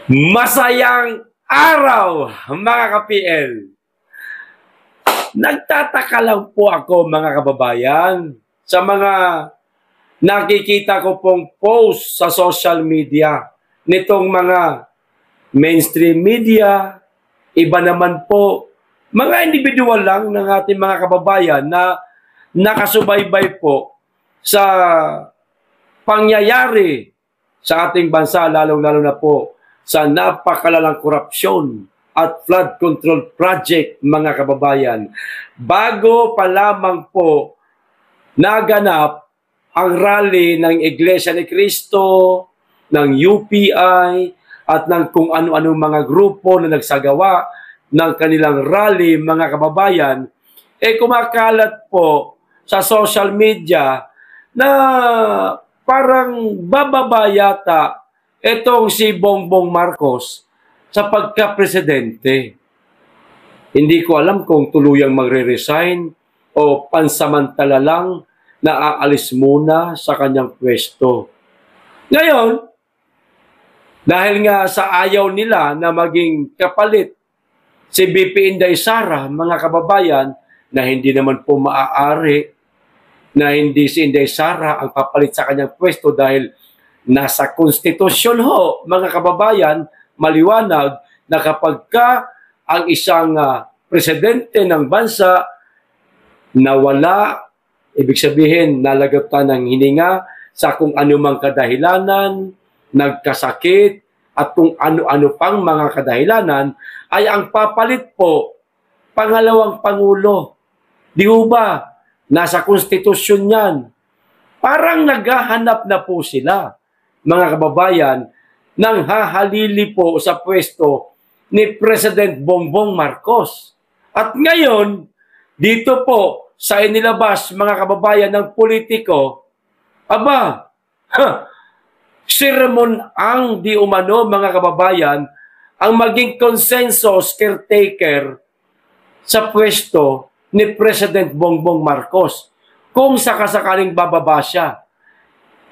Masayang araw, mga ka-PL. Nagtataka lang po ako, mga kababayan, sa mga nakikita ko pong post sa social media nitong mga mainstream media, iba naman po, mga individual lang ng ating mga kababayan na nakasubaybay po sa pangyayari sa ating bansa, lalong-lalo na po sa napakalalang korupsyon at flood control project, mga kababayan. Bago pa lamang po naganap ang rally ng Iglesia ni Cristo, ng UPI, at ng kung ano-anong mga grupo na nagsagawa ng kanilang rally, mga kababayan, kumakalat po sa social media na parang bababa yata itong si Bongbong Marcos sa pagka-presidente. Hindi ko alam kung tuluyang magre-resign o pansamantala lang na aalis muna sa kanyang pwesto. Ngayon, dahil nga sa ayaw nila na maging kapalit si BP Inday Sara, mga kababayan, na hindi naman po maaari na hindi si Inday Sara ang papalit sa kanyang pwesto dahil nasa konstitusyon ho, mga kababayan, maliwanag na kapag ka ang isang presidente ng bansa nawala, ibig sabihin nalagatan ng hininga sa kung anumang kadahilanan, nagkasakit, at kung ano-ano pang mga kadahilanan, ay ang papalit po, pangalawang pangulo. Di ba? Nasa konstitusyon yan. Parang naghahanap na po sila, mga kababayan, nang hahalili po sa pwesto ni President Bongbong Marcos. At ngayon, dito po sa inilabas, mga kababayan, ng politiko, si Ramon ang di umano, mga kababayan, ang maging consensus caretaker sa pwesto ni President Bongbong Marcos kung sakasakaling bababa siya.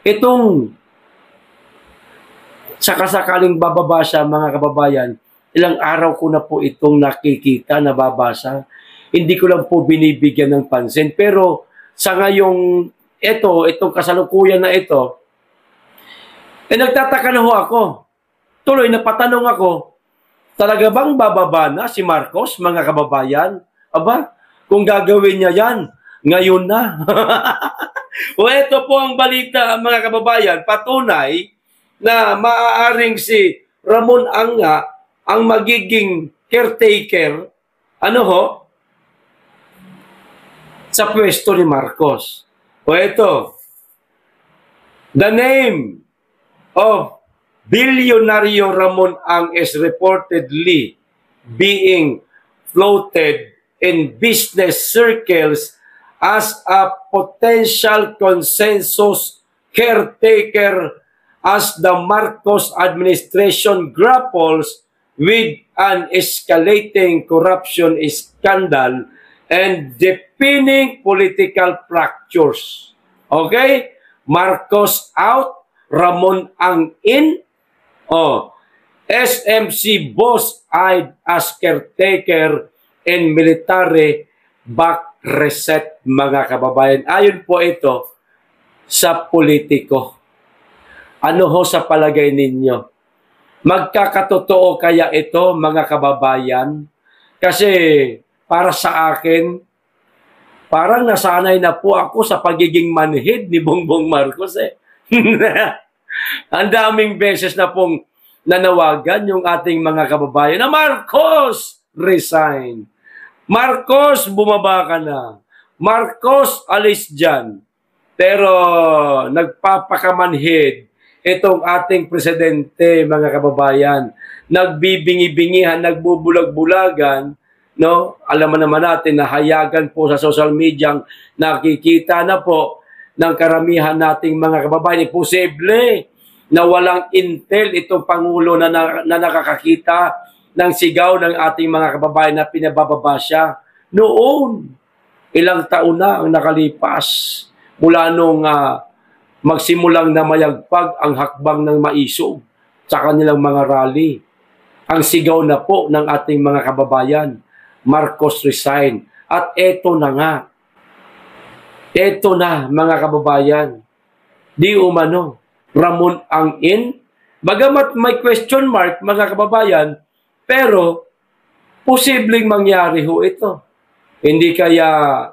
Itong sakasakaling bababa siya, mga kababayan, ilang araw ko na po itong nakikita, nababasa. Hindi ko lang po binibigyan ng pansin. Pero sa ngayong itong kasalukuyan na ito, nagtataka na ho ako. Tuloy napatanong ako, talaga bang bababa na si Marcos, mga kababayan? Kung gagawin niya yan, ngayon na. O ito po ang balita, mga kababayan, patunay na maaaring si Ramon ang magiging caretaker, sa pwesto ni Marcos. O ito, the name of Bilyonaryo Ramon Ang is reportedly being floated in business circles as a potential consensus caretaker as the Marcos administration grapples with an escalating corruption scandal and deepening political fractures. Okay? Marcos out, Ramon Ang in. SMC boss eyed as caretaker in military back reset, mga kababayan. Ayon po ito sa politiko. Ano ho sa palagay ninyo? Magkakatotoo kaya ito, mga kababayan? Kasi para sa akin, parang nasanay na po ako sa pagiging manhid ni Bongbong Marcos. Ang daming beses na pong nanawagan yung ating mga kababayan na Marcos, resign. Marcos, bumaba ka na. Marcos, alis dyan. Pero nagpapakamanhid itong ating presidente, mga kababayan. Nagbibingi-bingihan, nagbubulag-bulagan. No? Alam mo naman natin na hayagan po sa social media, nakikita na po ng karamihan nating mga kababayan. Posible na walang intel itong Pangulo na nakakakita ng sigaw ng ating mga kababayan na pinabababa siya. Noon, ilang taon na ang nakalipas mula nung magsimulang na mayagpag ang hakbang ng maisog. sa kanilang mga rally. Ang sigaw na po ng ating mga kababayan, Marcos resign. At eto na nga. Eto na mga kababayan. Di umano. Ramon ang in. Bagamat may question mark mga kababayan, pero posibleng mangyari ho ito. Hindi kaya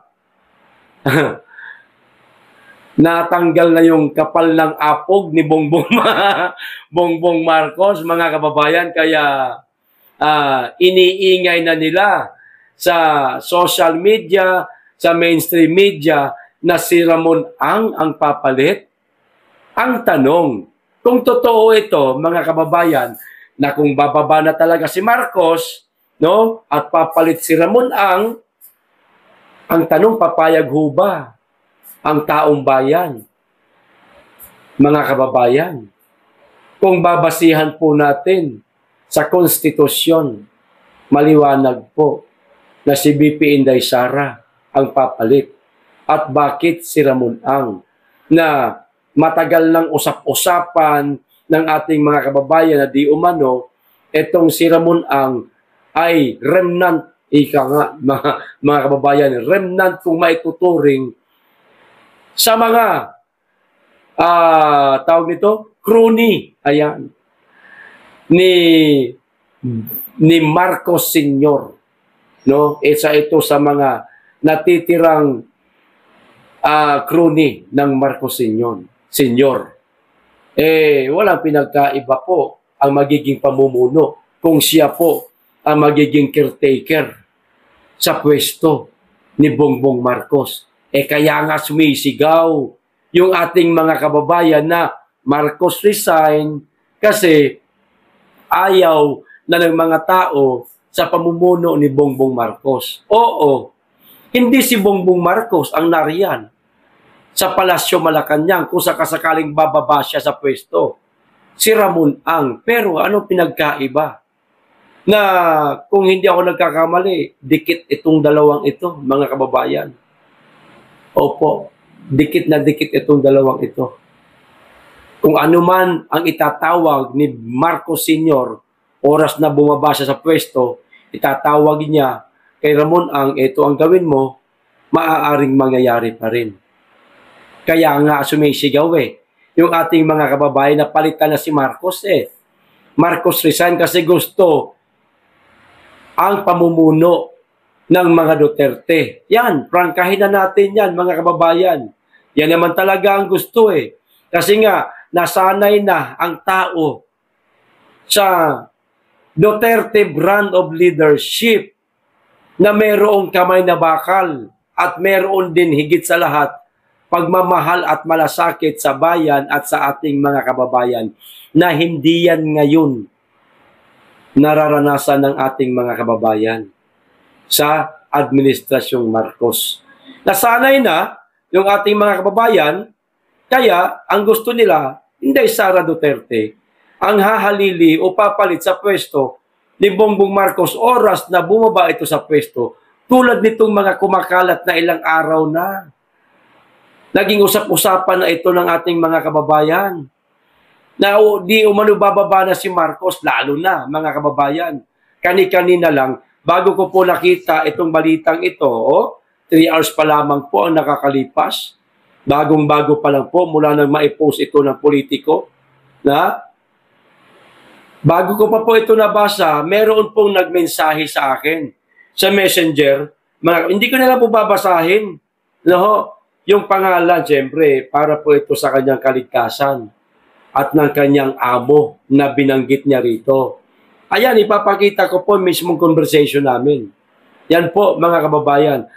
natanggal na yung kapal ng apog ni Bongbong Marcos, mga kababayan, kaya iniingay na nila sa social media, sa mainstream media, na si Ramon ang papalit. Ang tanong, kung totoo ito, mga kababayan, na kung bababa na talaga si Marcos, no, at papalit si Ramon ang tanong, papayag ho ba ang taong bayan? Mga kababayan, kung babasihan po natin sa konstitusyon, maliwanag po na si BP Inday Sara ang papalit. At bakit si Ramon na matagal ng usap-usapan ng ating mga kababayan na di umano, etong si Ramon ay remnant, ika nga, mga kababayan, remnant kung maituturing sa mga tawag nito, crony, ayan, ni Marcos Sr. No? Isa ito sa mga natitirang crony ng Marcos Sr. Walang pinagkaiba po ang magiging pamumuno kung siya po ang magiging caretaker sa pwesto ni Bongbong Marcos. Kaya nga sumisigaw yung ating mga kababayan na Marcos resign kasi ayaw na ng mga tao sa pamumuno ni Bongbong Marcos. Oo, hindi si Bongbong Marcos ang nariyan sa Palasyo Malacanang kung sakasakaling bababa siya sa pwesto. Si Ramon pero ano pinagkaiba? Na kung hindi ako nagkakamali, dikit itong dalawang ito, mga kababayan. Opo, dikit na dikit itong dalawang ito. Kung ano man ang itatawag ni Marcos Sr., oras na bumaba siya sa pwesto, itatawag niya kay Ramon ito ang gawin mo, maaaring mangyayari pa rin. Kaya nga sumisigaw yung ating mga kababayan na palitan na si Marcos Marcos resign kasi gusto ang pamumuno ng mga Duterte. Yan, prangkahin na natin yan, mga kababayan. Yan naman talaga ang gusto Kasi nga, nasanay na ang tao sa Duterte brand of leadership na mayroong kamay na bakal at mayroon din higit sa lahat pagmamahal at malasakit sa bayan at sa ating mga kababayan na hindi yan ngayon nararanasan ng ating mga kababayan sa Administrasyong Marcos. Nasanay na yung ating mga kababayan, kaya ang gusto nila, Inday Sara Duterte, ang hahalili o papalit sa pwesto ni Bongbong Marcos oras na bumaba ito sa pwesto, tulad nitong mga kumakalat na ilang araw na. Naging usap-usapan na ito ng ating mga kababayan. Na di umano bababa na si Marcos, lalo na mga kababayan. Kani-kanina lang, bago ko po nakita itong balitang ito, 3 hours pa lamang po ang nakakalipas. Bagong-bago pa lang po mula nang maipost ito ng politiko. Na bago ko pa po ito nabasa, meron pong nagmensahe sa akin sa Messenger. Hindi ko na lang po babasahin. No? Yung pangalan, siyempre, para po ito sa kanyang kaligtasan at ng kanyang amo na binanggit niya rito. Ayan, ipapakita ko po mismong conversation namin. Yan po, mga kababayan.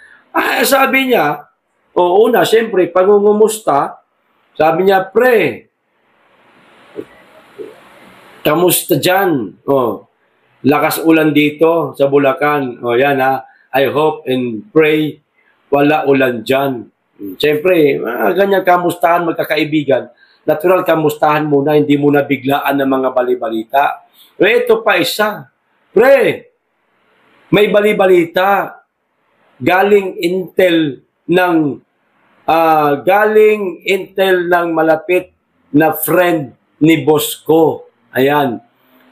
Sabi niya, una, siyempre, pangungumusta, sabi niya, pre, kamusta dyan? Lakas ulan dito sa Bulacan. Yan I hope and pray wala ulan dyan. Siyempre, ganyan kamustahan, magkakaibigan. Natural kamustahan muna, hindi muna biglaan ng mga balibalita. Ito pa isa. Pre, may balibalita. Galing intel ng malapit na friend ni boss ko. Ayan.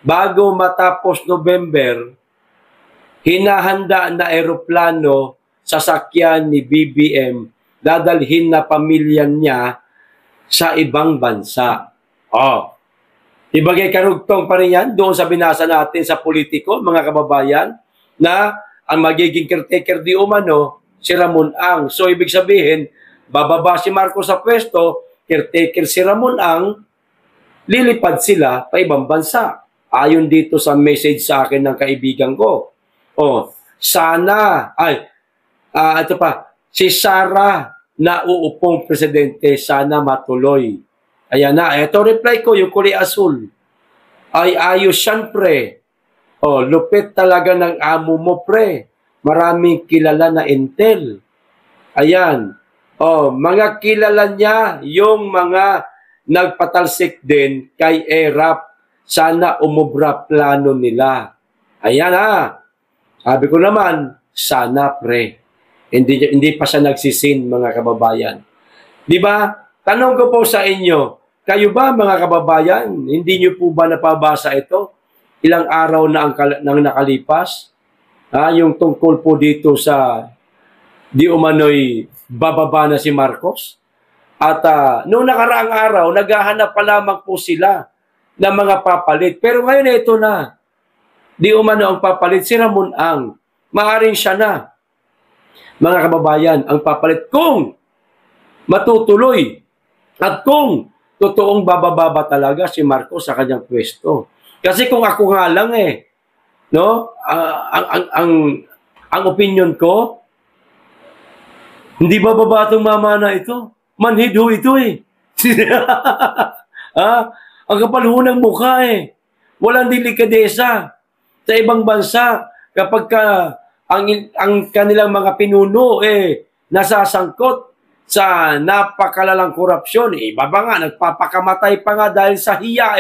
Bago matapos November, hinahanda na eroplano sasakyan ni BBM, dadalhin na pamilya niya sa ibang bansa. Oh. Ibagay karugtong pa rin yan doon sa binasa natin sa politiko, mga kababayan, na ang magiging caretaker di umano, si Ramon Ang. So, ibig sabihin, bababa si Marcos sa pwesto, caretaker si Ramon Ang, lilipad sila pa ibang bansa. Ayon dito sa message sa akin ng kaibigan ko. Oh, sana, ito pa, si Sara na uupong presidente, sana matuloy. Ayan na, ito reply ko, yung kulay asul. Ay ayos yan, pre. Oh, lupit talaga ng amo mo, pre. Maraming kilala na intel. Ayan. Oh, mga kilala niya, yung mga nagpatalsik din kay ERAP. Sana umubra plano nila. Ayan ha. Sabi ko naman, sana pre. Hindi pa siya nagsisin, mga kababayan. Di ba? Tanong ko po sa inyo, kayo ba mga kababayan, hindi nyo po ba napabasa ito? Ilang araw na ang nakalipas? Yung tungkol po dito sa di umano'y bababa na si Marcos. At noong nakaraang araw, naghahanap pa lamang po sila ng mga papalit. Pero ngayon ito na. Di umano ang papalit si Ramon Ang. Maaring siya na. Mga kababayan, ang papalit kung matutuloy at kung totoong bababa talaga si Marcos sa kanyang pwesto. Kasi kung ako nga lang no? Ang opinion ko, hindi bababa itong mama na ito. Manhid ho ito Ang kapal ho ng mukha Walang delikadesa. Sa ibang bansa, kapag ang kanilang mga pinuno nasasangkot sa napakalalang korupsyon, iba ba nga, nagpapakamatay pa nga dahil sa hiya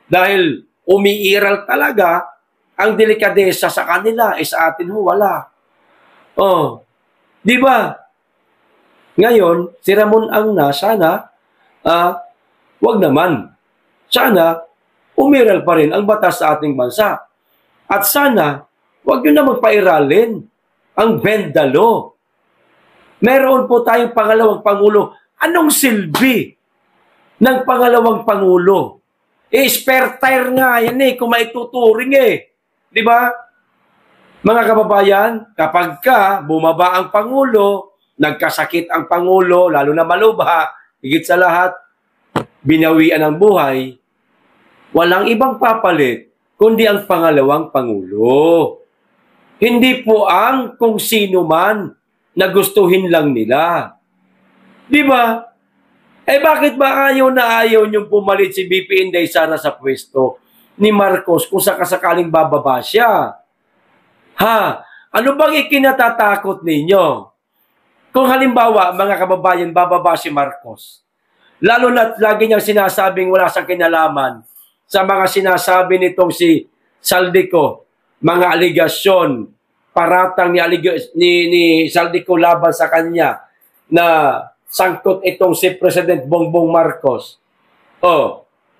Dahil umiiral talaga ang delikadesa sa kanila, sa atin ho, wala. Oh, di ba? Ngayon, si Ramon Ang na, sana, wag naman. Sana, umiral pa rin ang batas sa ating bansa. At sana, wag nyo na magpairalin ang bend the law. Meron po tayong pangalawang Pangulo. Anong silbi ng pangalawang Pangulo? Spare tire nga yan kung maituturing Di ba? Mga kababayan, kapag bumaba ang Pangulo, nagkasakit ang Pangulo, lalo na malubha, higit sa lahat, binawian ang buhay, walang ibang papalit, kundi ang pangalawang Pangulo. Hindi po ang kung sino man na gustuhin lang nila. Di ba? Bakit ba ayaw na ayaw niyong pumalit si BP Inday Sara sa pwesto ni Marcos kung sakasakaling bababa siya? Ano bang ikinatatakot ninyo? Kung halimbawa, mga kababayan, bababa si Marcos, lalo na't lagi niyang sinasabing wala siyang kinalaman sa mga sinasabi nitong si Saldico, mga aligasyon, paratang ni Saldico laban sa kanya na sangkot itong si President Bongbong Marcos.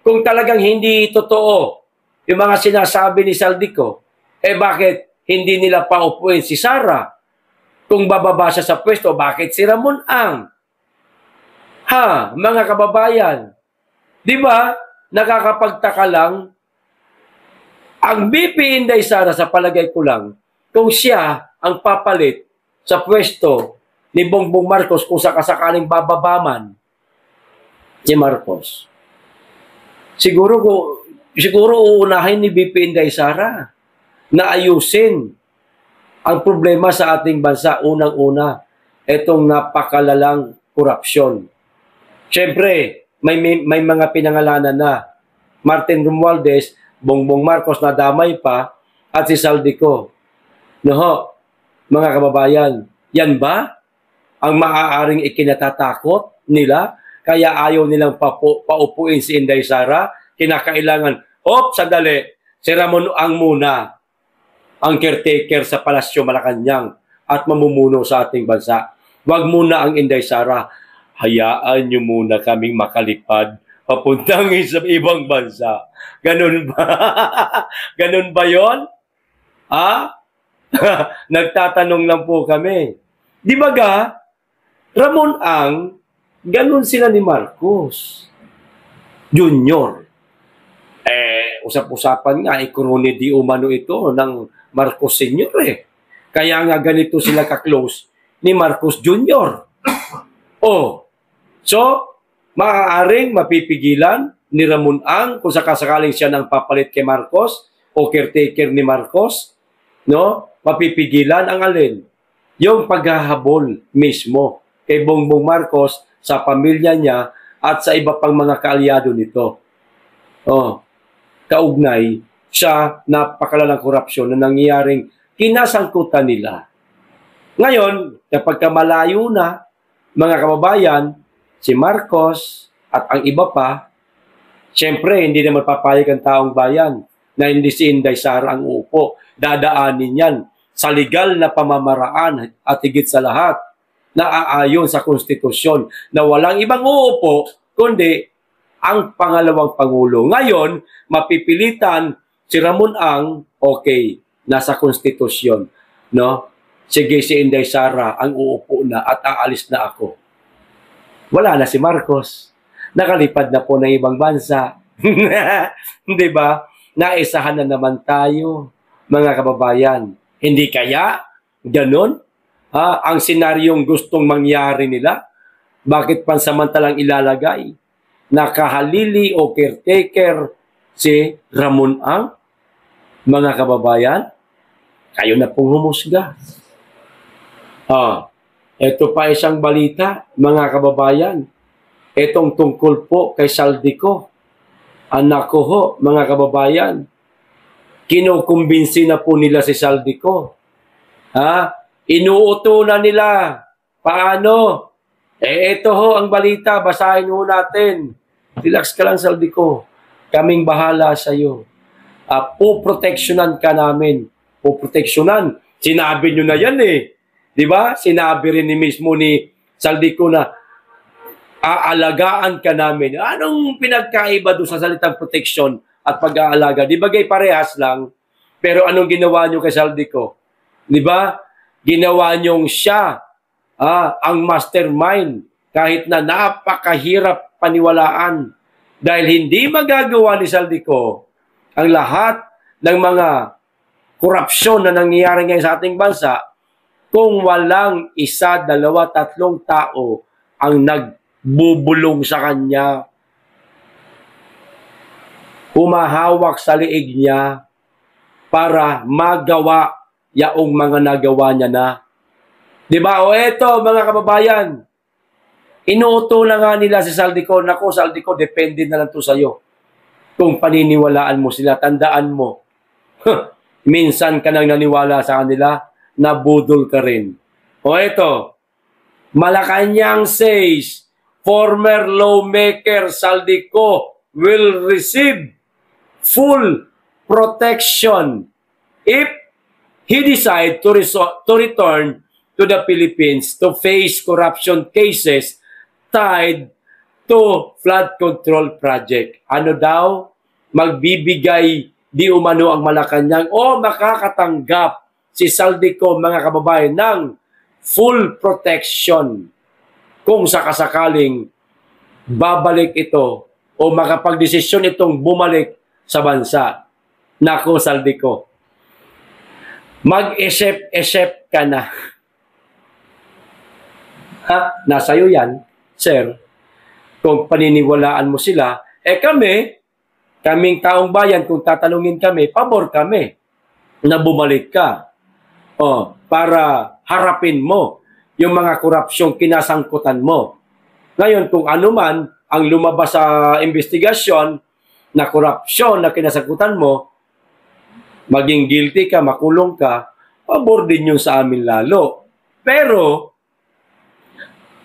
Kung talagang hindi totoo yung mga sinasabi ni Saldico, bakit hindi nila paupuin si Sara? Kung bababa siya sa pwesto, bakit si Ramon Ang? Mga kababayan, di ba, nakakapagtaka lang, ang BP Inday Sara sa palagay ko lang, kung siya ang papalit sa pwesto ni Bongbong Marcos kung sakasakaling bababaman si Marcos. Siguro uunahin ni BP Inday Sara na ayusin ang problema sa ating bansa. Unang-una, itong napakalalang korupsyon. Siyempre, may mga pinangalanan na. Martin Romualdez, Bongbong Marcos na damay pa, at si Saldico. Mga kababayan, yan ba ang maaaring ikinatatakot nila? Kaya ayaw nilang paupuin si Inday Sara? Kinakailangan, sandali, si Ramon Ang muna ang caretaker sa Palasyo Malacanang at mamumuno sa ating bansa. Wag muna ang Inday Sara. Hayaan nyo muna kaming makalipad papuntang sa ibang bansa. Ganun ba? Ganun ba yon? Ha? Nagtatanong lang po kami. Di ba ga, Ramon Ang, ganun sila ni Marcos Junior. Usap-usapan nga, krone di umano ito ng Marcos Senior Kaya nga ganito sila ka-close ni Marcos Junior. So, maaaring mapipigilan ni Ramon Ang kung sakasakaling siya nang papalit kay Marcos o caretaker ni Marcos, no? Mapipigilan ang alin? Yung paghahabol mismo kay Bongbong Marcos sa pamilya niya at sa iba pang mga kaalyado nito. Kaugnay sa napakalalang korupsyon na nangyayaring kinasangkutan nila. Ngayon, kapag malayo na, mga kababayan, si Marcos at ang iba pa, siyempre, hindi naman papayag ang taong bayan na hindi si Inday Sara ang uupo. Dadaanin yan sa legal na pamamaraan at higit sa lahat na aayon sa konstitusyon na walang ibang uupo kundi ang pangalawang Pangulo. Ngayon, mapipilitan si Ramon Ang, okay, nasa konstitusyon. No? Sige, si Inday Sara ang uupo na at aalis na ako. Wala na si Marcos. Nakalipad na po ng ibang bansa. Di ba? Naisahan na naman tayo, mga kababayan. Hindi kaya ganun? Ang senaryong gustong mangyari nila, bakit pansamantalang ilalagay? Nakahalili o caretaker si Ramon Ang? Mga kababayan, kayo na pong humusga. Ito pa isang balita, mga kababayan. Itong tungkol po kay Saldico. Anak ko ho, mga kababayan. Kinukumbinsi na po nila si Saldico. Inuuto na nila. Paano? Ito ho ang balita, basahin ho natin. Relax ka lang, Saldico. Kaming bahala sa iyo. Puproteksyonan ka namin. Puproteksyonan. Sinabi nyo na yan Di ba? Sinabi rin mismo ni Saldico na aalagaan ka namin. Anong pinagkaiba doon sa salitang protection at pag-aalaga? Di ba parehas lang? Pero anong ginawa nyo kay Saldico? Di ba? Ginawa nyong siya ang mastermind kahit na napakahirap paniwalaan dahil hindi magagawa ni Saldico ang lahat ng mga korupsyon na nangyayari ngayon sa ating bansa kung walang isa, dalawa, tatlong tao ang nagbubulong sa kanya, humahawak sa liig niya para magawa yaong mga nagawa niya na. Diba? Eto, mga kababayan, inuuto na nga nila si Saldico, naku, Saldico, depende na lang to sa'yo. Kung paniniwalaan mo sila, tandaan mo, minsan ka nang naniwala sa kanila, nabudol ka rin. Eto, Malacanang says, former lawmaker Saldico will receive full protection if he decide to return to the Philippines to face corruption cases tied to flood control project. Ano daw? Magbibigay di umano ang Malacanang o makakatanggap si Saldico, mga kababayan, ng full protection kung sakasakaling babalik ito o makapagdesisyon itong bumalik sa bansa. Nako, Saldico, mag-isip-isip ka na. Nasa'yo yan, sir. Kung paniniwalaan mo sila, kaming taong bayan, kung tatanungin kami, pabor kami na bumalik ka. Para harapin mo yung mga korupsyong kinasangkutan mo. Ngayon, kung ano man ang lumabas sa investigasyon na korupsyon na kinasangkutan mo, maging guilty ka, makulong ka, pabor din yun sa amin lalo. Pero,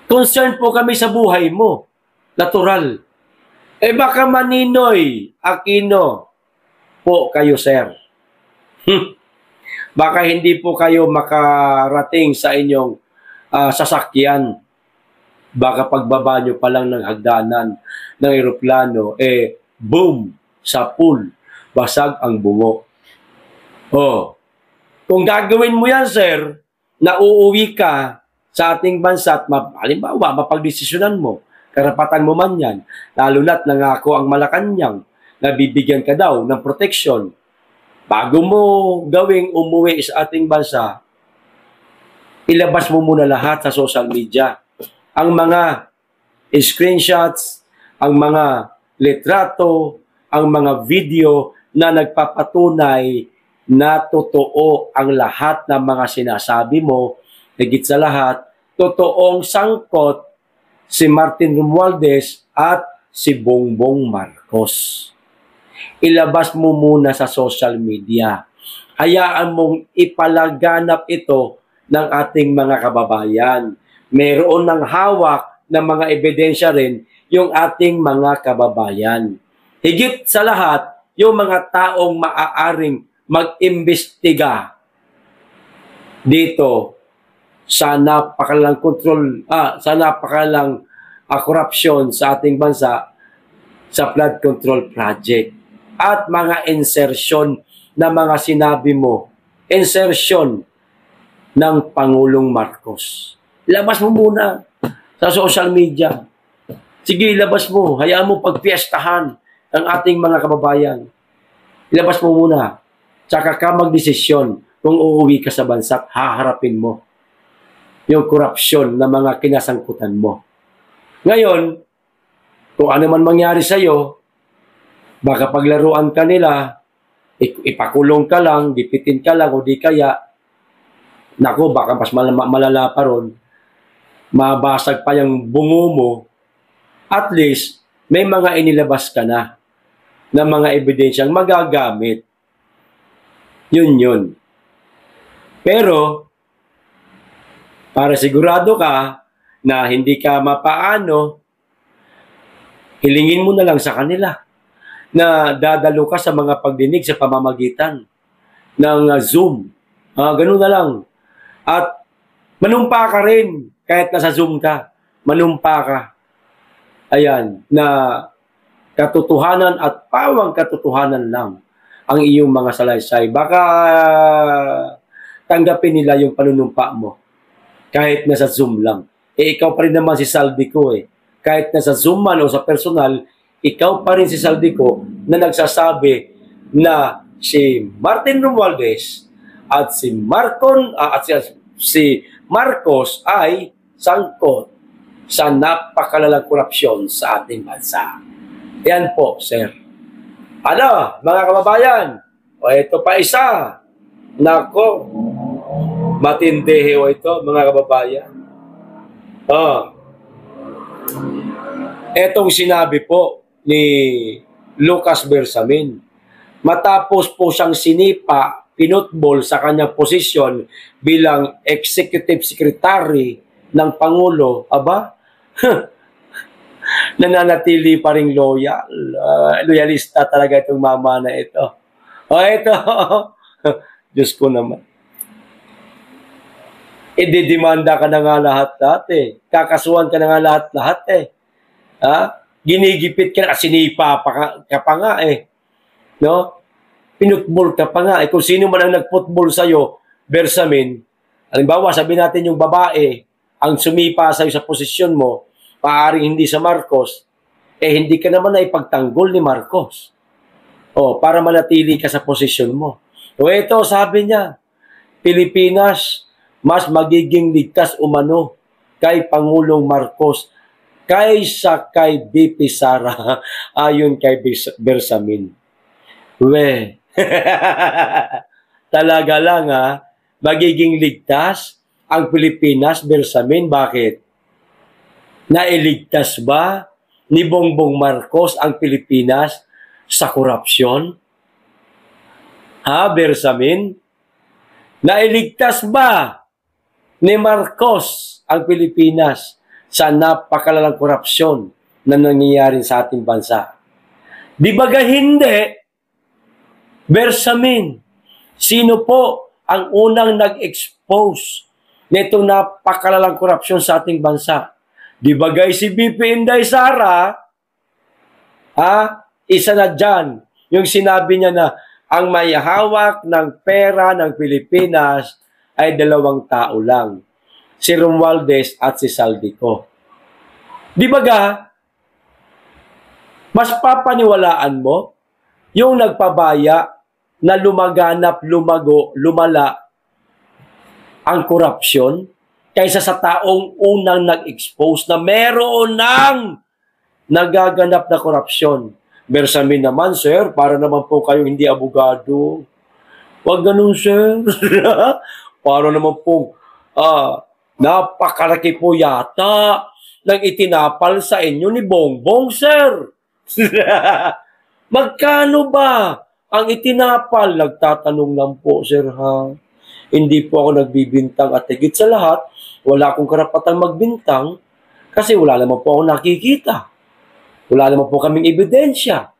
concerned po kami sa buhay mo. Natural. Baka Maninoy Aquino po kayo, sir. Baka hindi po kayo makarating sa inyong sasakyan. Baka pagbaba nyo pa lang ng hagdanan ng eroplano, boom, sa pool, basag ang bungo. Oh, kung gagawin mo yan, sir, na uuwi ka sa ating bansa at halimbawa, mapagdesisyonan mo, karapatan mo man yan, lalo na't nangako ang Malacanang na bibigyan ka daw ng protection. Bago mo gawing umuwi sa ating bansa, ilabas mo muna lahat sa social media. Ang mga screenshots, ang mga litrato, ang mga video na nagpapatunay na totoo ang lahat ng mga sinasabi mo, higit sa lahat, totoong sangkot si Martin Romualdez at si Bongbong Marcos. Ilabas mo muna sa social media. Hayaan mong ipalaganap ito ng ating mga kababayan. Mayroon ng hawak ng mga ebidensya rin yung ating mga kababayan. Higit sa lahat, yung mga taong maaaring mag-imbestiga dito sa napakalang korupsyon sa ating bansa sa flood control project at mga insertion na mga sinabi mo, insertion ng Pangulong Marcos. Labas mo muna sa social media. Sige, ilabas mo. Hayaan mo pagpiestahan ang ating mga kababayan. Ilabas mo muna. Tsaka ka magdesisyon kung uuwi ka sa bansa at haharapin mo yung korupsyon na mga kinasangkutan mo. Ngayon, kung ano man mangyari sa'yo, baka paglaruan ka nila, ipakulong ka lang, gipitin ka lang, o di kaya, naku, baka mas malala pa ron, mabasag pa yung bungo mo, at least, may mga inilabas ka na ng mga ebidensyang magagamit. Yun. Pero, para sigurado ka na hindi ka mapaano, hilingin mo na lang sa kanila na dadalo ka sa mga pagdinig sa pamamagitan ng Zoom. Ganun na lang. At manumpa ka rin kahit nasa Zoom ka. Manumpa ka. Ayan, na katotohanan at pawang katotohanan lang ang iyong mga salaysay. Baka tanggapin nila yung panunumpa mo kahit nasa Zoom lang. Ikaw pa rin naman si Saldico Kahit nasa Zoom man o sa personal, ikaw pa rin si Saldico na nagsasabi na si Martin Romualdez at si Marcos ay sangkot sa napakalalang korupsyon sa ating bansa. Yan po, sir. Ano, mga kababayan? O ito pa isa. Nako, matindi ito, mga kababayan. Etong sinabi po ni Lucas Bersamin, matapos po siyang sinipa, pinutbol sa kanyang posisyon bilang Executive Secretary ng Pangulo, nananatili pa rin loyalista talaga itong mama na ito. Ito, Diyos ko naman. Ididemanda ka na nga lahat Kakasuhan ka na nga lahat Ginigipit ka na, sinipa ka pa nga No? Pinutbol ka pa nga Kung sino man ang nagputbol sa'yo, Bersamin, halimbawa, sabi natin yung babae, ang sumipa sa'yo sa posisyon mo, paaaring hindi sa Marcos, hindi ka naman na ipagtanggol ni Marcos. Para manatili ka sa posisyon mo. Ito, sabi niya, Pilipinas, mas magiging ligtas umano kay Pangulong Marcos kaysa kay BP Sara, ayon kay Bersamin. Talaga lang magiging ligtas ang Pilipinas, Bersamin. Bakit? Nailigtas ba ni Bongbong Marcos ang Pilipinas sa korupsyon? Bersamin? Nailigtas ba ni Marcos ang Pilipinas sa napakalalang korupsyon na nangyayari sa ating bansa? Di baga hindi? Bersamin, sino po ang unang nag-expose nitong napakalalang korupsyon sa ating bansa? Di ba guys, si BP Inday Sara, isa na dyan, yung sinabi niya na ang may hawak ng pera ng Pilipinas ay 2 tao lang. Si Romualdez at si Saldico. Di ba ga, mas papaniwalaan mo yung nagpabaya na lumaganap, lumago, lumala ang korupsyon kaysa sa taong unang nag-expose na meron ng nagaganap na korupsyon. Bersamin naman, sir, para naman po kayong hindi abogado. Huwag ganun, sir. Para naman po, napakalaki po yata ng itinapal sa inyo ni Bongbong, sir. Magkano ba ang itinapal? Nagtatanong lang po, sir, ha? Hindi po ako nagbibintang at higit sa lahat, wala akong karapatang magbintang kasi wala naman po ako nakikita. Wala naman po kaming ebidensya.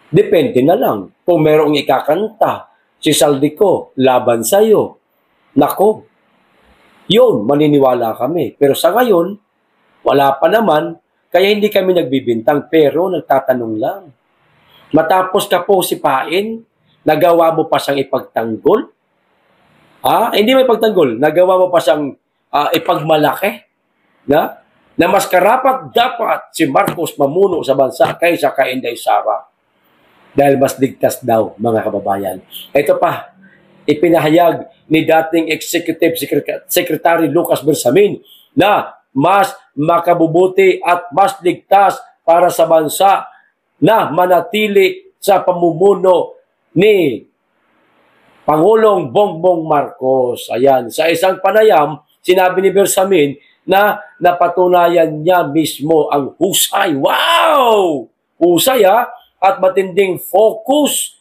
Depende na lang kung merong ikakanta si Saldico laban sa'yo. Nako, yun, maniniwala kami. Pero sa ngayon, wala pa naman, kaya hindi kami nagbibintang pero nagtatanong lang. Matapos ka po sipain, nagawa mo pa siyang ipagtanggol? Hindi may pagtanggol. Nagawa mo pa siyang ipagmalaki? Na mas karapat dapat si Marcos mamuno sa bansa kaysa kay Inday Sara. Dahil mas ligtas daw, mga kababayan. Ito pa, ipinahayag ni dating Executive Secretary Lucas Bersamin na mas makabubuti at mas ligtas para sa bansa na manatili sa pamumuno ni Pangulong Bongbong Marcos. Ayan, sa isang panayam, sinabi ni Bersamin na napatunayan niya mismo ang husay. Wow! Husay at matinding focus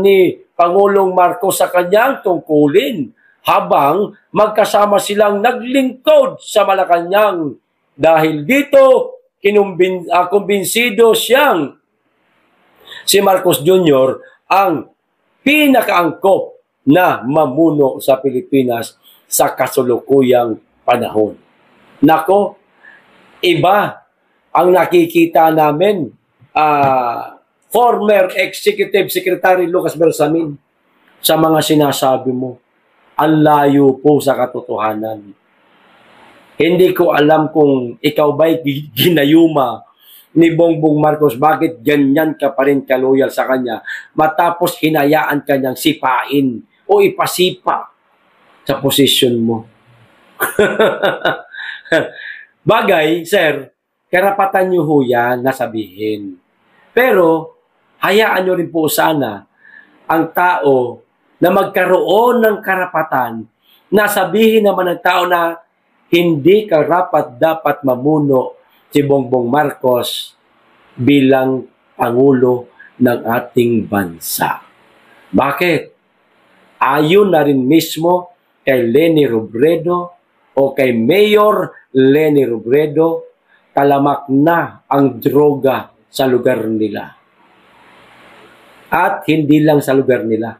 ni Pangulong Marcos sa kanyang tungkulin habang magkasama silang naglingkod sa Malacanang. Dahil dito, kumbinsido siyang si Marcos Jr. ang pinakaangkop na mamuno sa Pilipinas sa kasulukuyang panahon. Nako, iba ang nakikita namin, former Executive Secretary Lucas Bersamin, sa mga sinasabi mo. Ang layo po sa katotohanan. Hindi ko alam kung ikaw ba'y ginayuma ni Bongbong Marcos, bakit ganyan ka pa rin kaloyal sa kanya matapos hinayaan kanyang sipain o ipasipa sa posisyon mo. Bagay, sir, karapatan nyo ho yan na sabihin. Pero, hayaan nyo rin po sana ang tao na magkaroon ng karapatan na sabihin naman ng tao na hindi karapat dapat mamuno si Bongbong Marcos bilang Pangulo ng ating bansa. Bakit? Ayon na rin mismo kay Leni Robredo o kay Mayor Leni Robredo, talamak na ang droga sa lugar nila. At hindi lang sa lugar nila.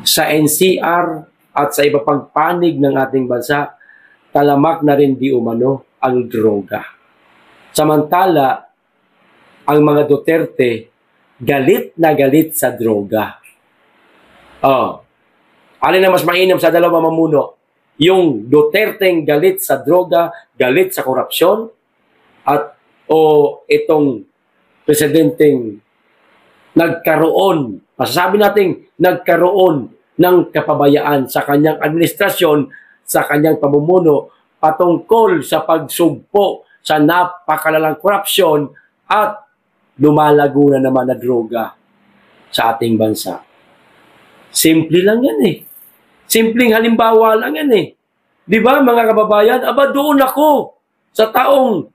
Sa NCR at sa iba pang panig ng ating bansa, talamak na rin di umano ang droga. Samantala, ang mga Duterte, galit na galit sa droga. Alin na mas mainam sa dalawa mamuno? Yung Duterteng galit sa droga, galit sa korupsyon, o itong presidenteng nagkaroon, masasabi natin nagkaroon ng kapabayaan sa kanyang administrasyon, sa kanyang pamumuno, patungkol sa pagsugpo sa napakalalang korupsyon at lumalago na naman na droga sa ating bansa. Simple lang yan eh. Simpleng halimbawa lang yan eh. Di ba mga kababayan? Aba doon ako sa taong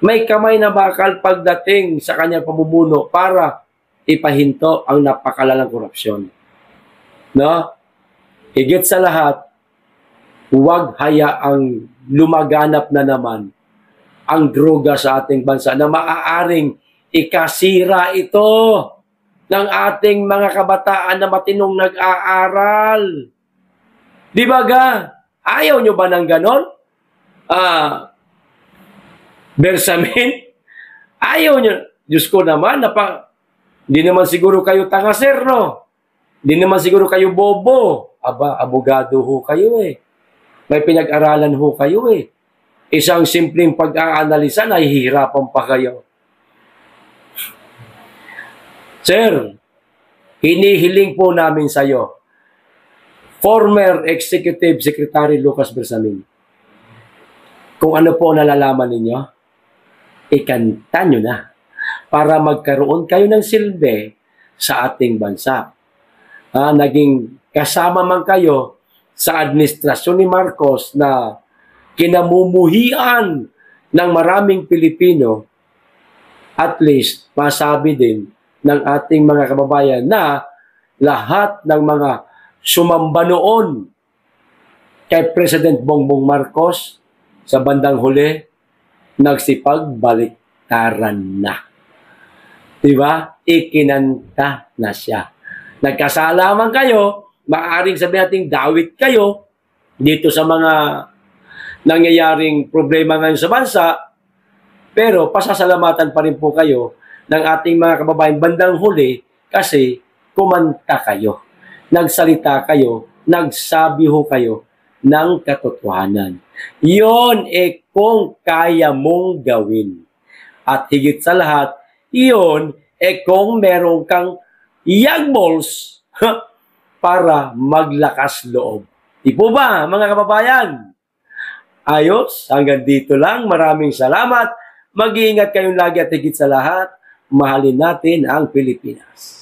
may kamay na bakal pagdating sa kanyang pamumuno para ipahinto ang napakalalang korupsyon. No? Higit sa lahat, huwag hayaang lumaganap na naman ang droga sa ating bansa na maaaring ikasira ito ng ating mga kabataan na matinong nag-aaral. Di ba ga? Ayaw nyo ba ng ganon? Bersamin, ayaw nyo. Diyos ko naman, di naman siguro kayo tanga, sir, no? Di naman siguro kayo bobo. Aba, abogado ho kayo eh. May pinag-aralan ho kayo eh. Isang simpleng pag-aanalisa, nahihirapan pa kayo. Sir, hinihiling po namin sa iyo, former Executive Secretary Lucas Bersamin, kung ano po nalalaman ninyo, ikanta nyo na para magkaroon kayo ng silbi sa ating bansa. Naging kasama man kayo sa administrasyon ni Marcos na kinamumuhian ng maraming Pilipino, at least masabi din ng ating mga kababayan na lahat ng mga sumamba noon kay President Bongbong Marcos sa bandang huli, nagsipagbaliktaran na. Diba? Ikinanta na siya. Nagkasala man kayo, maaaring sabihin natin dawit kayo dito sa mga nangyayaring problema ngayon sa bansa, pero pasasalamatan pa rin po kayo ng ating mga kababayan bandang huli kasi kumanta kayo, nagsalita kayo, nagsabi ho kayo ng katotohanan. Yon kung kaya mong gawin. At higit sa lahat, yon kung meron kang yagmols para maglakas loob. Di po ba, mga kababayan? Ayos, hanggang dito lang. Maraming salamat. Mag-iingat kayong lagi at higit sa lahat, mahalin natin ang Pilipinas.